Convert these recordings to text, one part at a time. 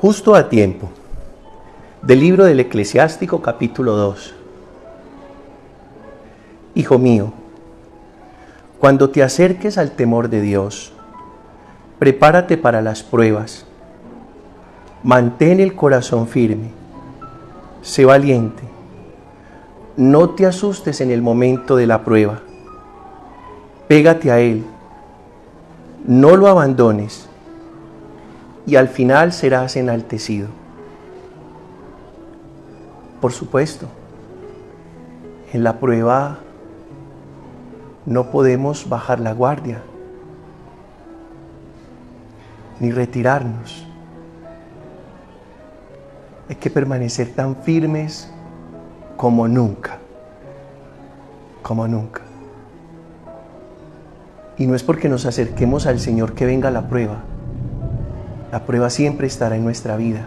Justo a tiempo. Del libro del Eclesiástico, capítulo 2. Hijo mío, cuando te acerques al temor de Dios, prepárate para las pruebas. Mantén el corazón firme. Sé valiente. No te asustes en el momento de la prueba. Pégate a Él. No lo abandones. Y al final serás enaltecido. Por supuesto, en la prueba no podemos bajar la guardia, ni retirarnos. Hay que permanecer tan firmes como nunca, como nunca. Y no es porque nos acerquemos al Señor que venga la prueba. La prueba siempre estará en nuestra vida.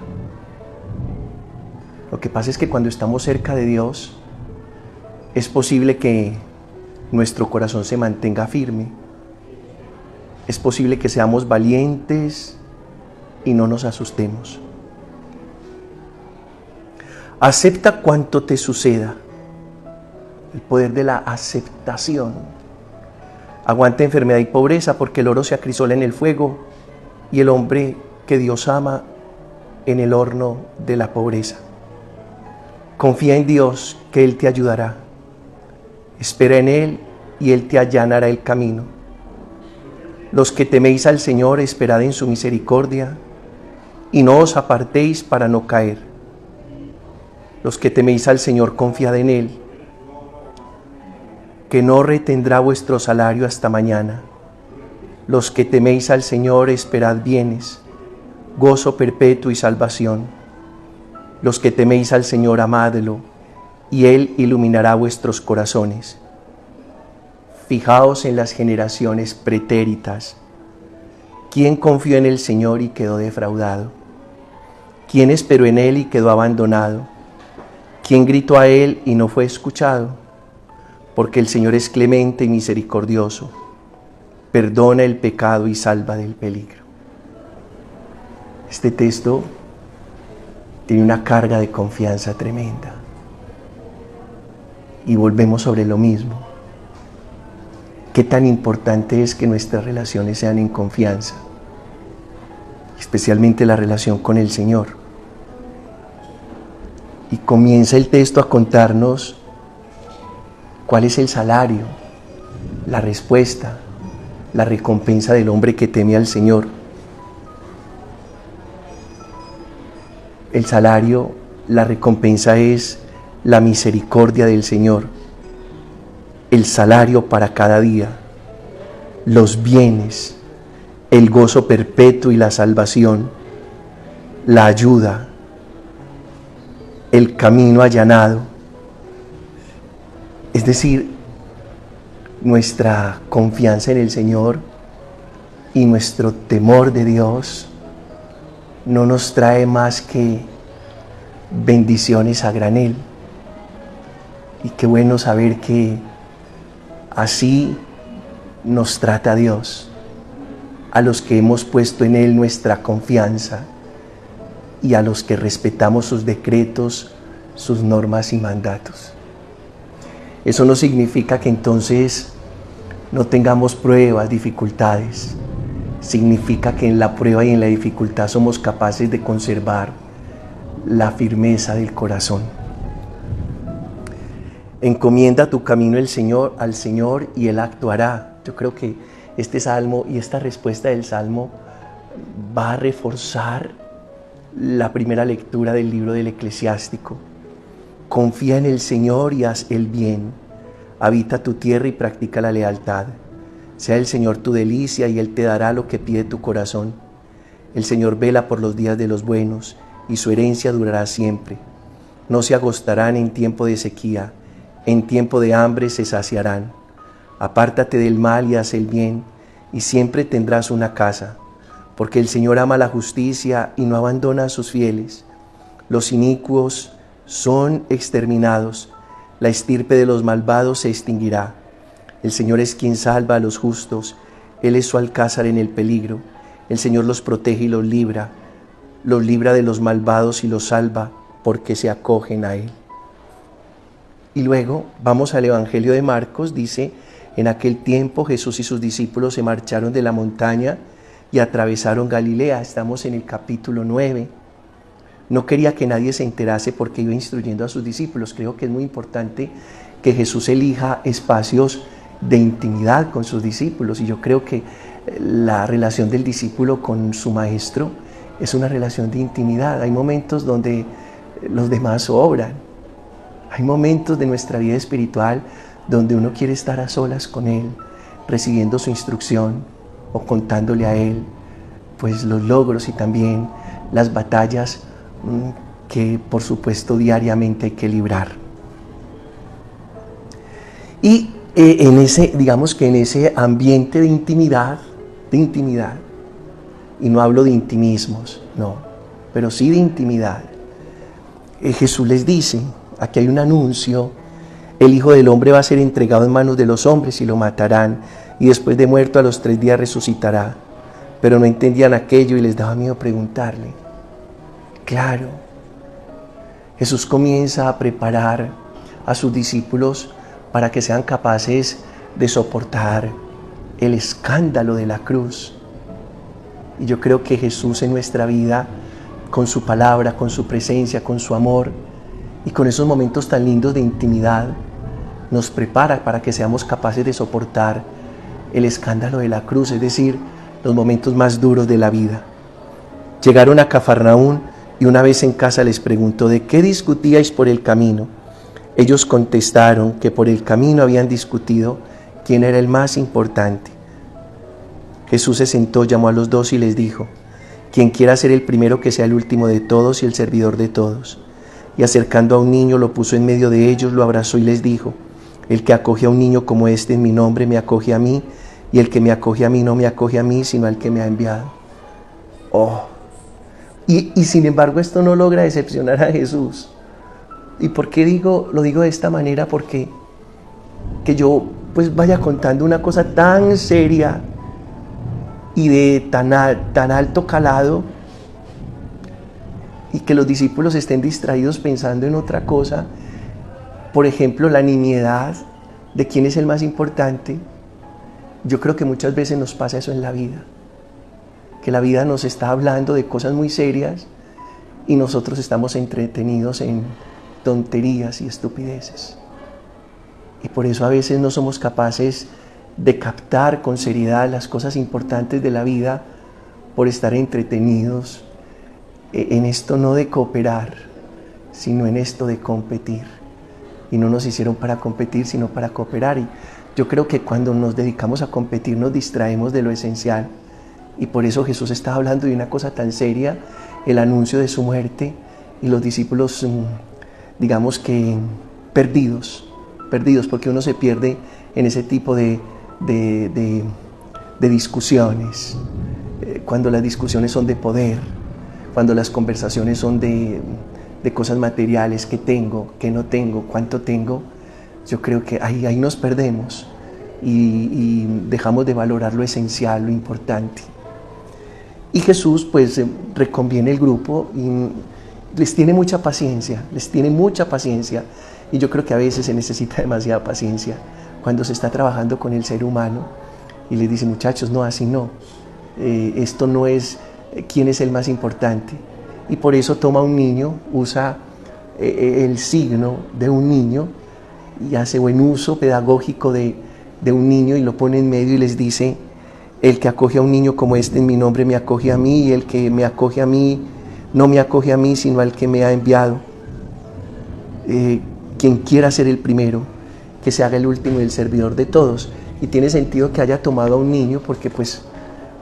Lo que pasa es que cuando estamos cerca de Dios, es posible que nuestro corazón se mantenga firme. Es posible que seamos valientes y no nos asustemos. Acepta cuanto te suceda. El poder de la aceptación. Aguanta enfermedad y pobreza, porque el oro se acrisola en el fuego y el hombre que Dios ama en el horno de la pobreza. Confía en Dios, que Él te ayudará. Espera en Él y Él te allanará el camino. Los que teméis al Señor, esperad en su misericordia y no os apartéis para no caer. Los que teméis al Señor, confiad en Él, que no retendrá vuestro salario hasta mañana. Los que teméis al Señor, esperad bienes, gozo perpetuo y salvación. Los que teméis al Señor, amadlo, y Él iluminará vuestros corazones. Fijaos en las generaciones pretéritas. ¿Quién confió en el Señor y quedó defraudado? ¿Quién esperó en Él y quedó abandonado? ¿Quién gritó a Él y no fue escuchado? Porque el Señor es clemente y misericordioso, perdona el pecado y salva del peligro. Este texto tiene una carga de confianza tremenda. Y volvemos sobre lo mismo. Qué tan importante es que nuestras relaciones sean en confianza, especialmente la relación con el Señor. Y comienza el texto a contarnos cuál es el salario, la respuesta, la recompensa del hombre que teme al Señor. El salario, la recompensa es la misericordia del Señor, el salario para cada día, los bienes, el gozo perpetuo y la salvación, la ayuda, el camino allanado. Es decir, nuestra confianza en el Señor y nuestro temor de Dios no nos trae más que bendiciones a granel. Y qué bueno saber que así nos trata Dios, a los que hemos puesto en Él nuestra confianza y a los que respetamos sus decretos, sus normas y mandatos. Eso no significa que entonces no tengamos pruebas, dificultades. Significa que en la prueba y en la dificultad somos capaces de conservar la firmeza del corazón. Encomienda tu camino al Señor y Él actuará. Yo creo que este salmo y esta respuesta del salmo va a reforzar la primera lectura del libro del Eclesiástico. Confía en el Señor y haz el bien. Habita tu tierra y practica la lealtad. Sea el Señor tu delicia y Él te dará lo que pide tu corazón. El Señor vela por los días de los buenos y su herencia durará siempre. No se agostarán en tiempo de sequía, en tiempo de hambre se saciarán. Apártate del mal y haz el bien, y siempre tendrás una casa, porque el Señor ama la justicia y no abandona a sus fieles. Los inicuos son exterminados, la estirpe de los malvados se extinguirá. El Señor es quien salva a los justos, Él es su alcázar en el peligro. El Señor los protege y los libra. los libra de los malvados y los salva, porque se acogen a Él. Y luego vamos al Evangelio de Marcos, dice: en aquel tiempo Jesús y sus discípulos se marcharon de la montaña y atravesaron Galilea. Estamos en el capítulo 9. No quería que nadie se enterase porque iba instruyendo a sus discípulos. Creo que es muy importante que Jesús elija espacios de intimidad con sus discípulos, y yo creo que la relación del discípulo con su maestro es una relación de intimidad. Hay momentos donde los demás sobran. Hay momentos de nuestra vida espiritual donde uno quiere estar a solas con Él, recibiendo su instrucción o contándole a Él pues los logros y también las batallas que por supuesto diariamente hay que librar. Y en ese ambiente de intimidad, y no hablo de intimismos, no, pero sí de intimidad, Jesús les dice, aquí hay un anuncio: el Hijo del Hombre va a ser entregado en manos de los hombres y lo matarán, y después de muerto a los 3 días resucitará. Pero no entendían aquello y les daba miedo preguntarle. Claro, Jesús comienza a preparar a sus discípulos para que sean capaces de soportar el escándalo de la cruz. Y yo creo que Jesús en nuestra vida, con su palabra, con su presencia, con su amor y con esos momentos tan lindos de intimidad, nos prepara para que seamos capaces de soportar el escándalo de la cruz, es decir, los momentos más duros de la vida. Llegaron a Cafarnaún y una vez en casa les preguntó: ¿de qué discutíais por el camino? Ellos contestaron que por el camino habían discutido quién era el más importante. Jesús se sentó, llamó a los 2 y les dijo: quien quiera ser el primero, que sea el último de todos y el servidor de todos. Y acercando a un niño, lo puso en medio de ellos, lo abrazó y les dijo: el que acoge a un niño como este en mi nombre me acoge a mí, y el que me acoge a mí no me acoge a mí, sino al que me ha enviado. Y sin embargo esto no logra decepcionar a Jesús. ¿Y por qué lo digo de esta manera? Porque que yo pues vaya contando una cosa tan seria y de tan alto calado, y que los discípulos estén distraídos pensando en otra cosa, por ejemplo, la nimiedad de quién es el más importante. Yo creo que muchas veces nos pasa eso en la vida, que la vida nos está hablando de cosas muy serias y nosotros estamos entretenidos en tonterías y estupideces. Y por eso a veces no somos capaces de captar con seriedad las cosas importantes de la vida, por estar entretenidos en esto no de cooperar, sino en esto de competir. Y no nos hicieron para competir, sino para cooperar. Y yo creo que cuando nos dedicamos a competir nos distraemos de lo esencial. Y por eso Jesús estaba hablando de una cosa tan seria, el anuncio de su muerte, y los discípulos, digamos que perdidos, porque uno se pierde en ese tipo de discusiones, cuando las discusiones son de poder, cuando las conversaciones son de cosas materiales, qué tengo, qué no tengo, cuánto tengo. Yo creo que ahí nos perdemos y dejamos de valorar lo esencial, lo importante. Y Jesús pues reconviene el grupo y les tiene mucha paciencia, y yo creo que a veces se necesita demasiada paciencia cuando se está trabajando con el ser humano, y les dice: muchachos, no, así no, esto no es quién es el más importante. Y por eso toma un niño, usa el signo de un niño y hace buen uso pedagógico de un niño y lo pone en medio y les dice: el que acoge a un niño como este en mi nombre me acoge a mí, y el que me acoge a mí no me acoge a mí, sino al que me ha enviado. Quien quiera ser el primero, que se haga el último y el servidor de todos. Y tiene sentido que haya tomado a un niño, porque pues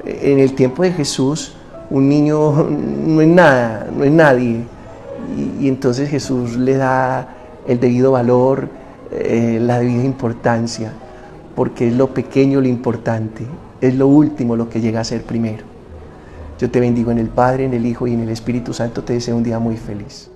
en el tiempo de Jesús un niño no es nada, no es nadie, y entonces Jesús le da el debido valor, la debida importancia, porque es lo pequeño lo importante, es lo último lo que llega a ser primero. Yo te bendigo en el Padre, en el Hijo y en el Espíritu Santo. Te deseo un día muy feliz.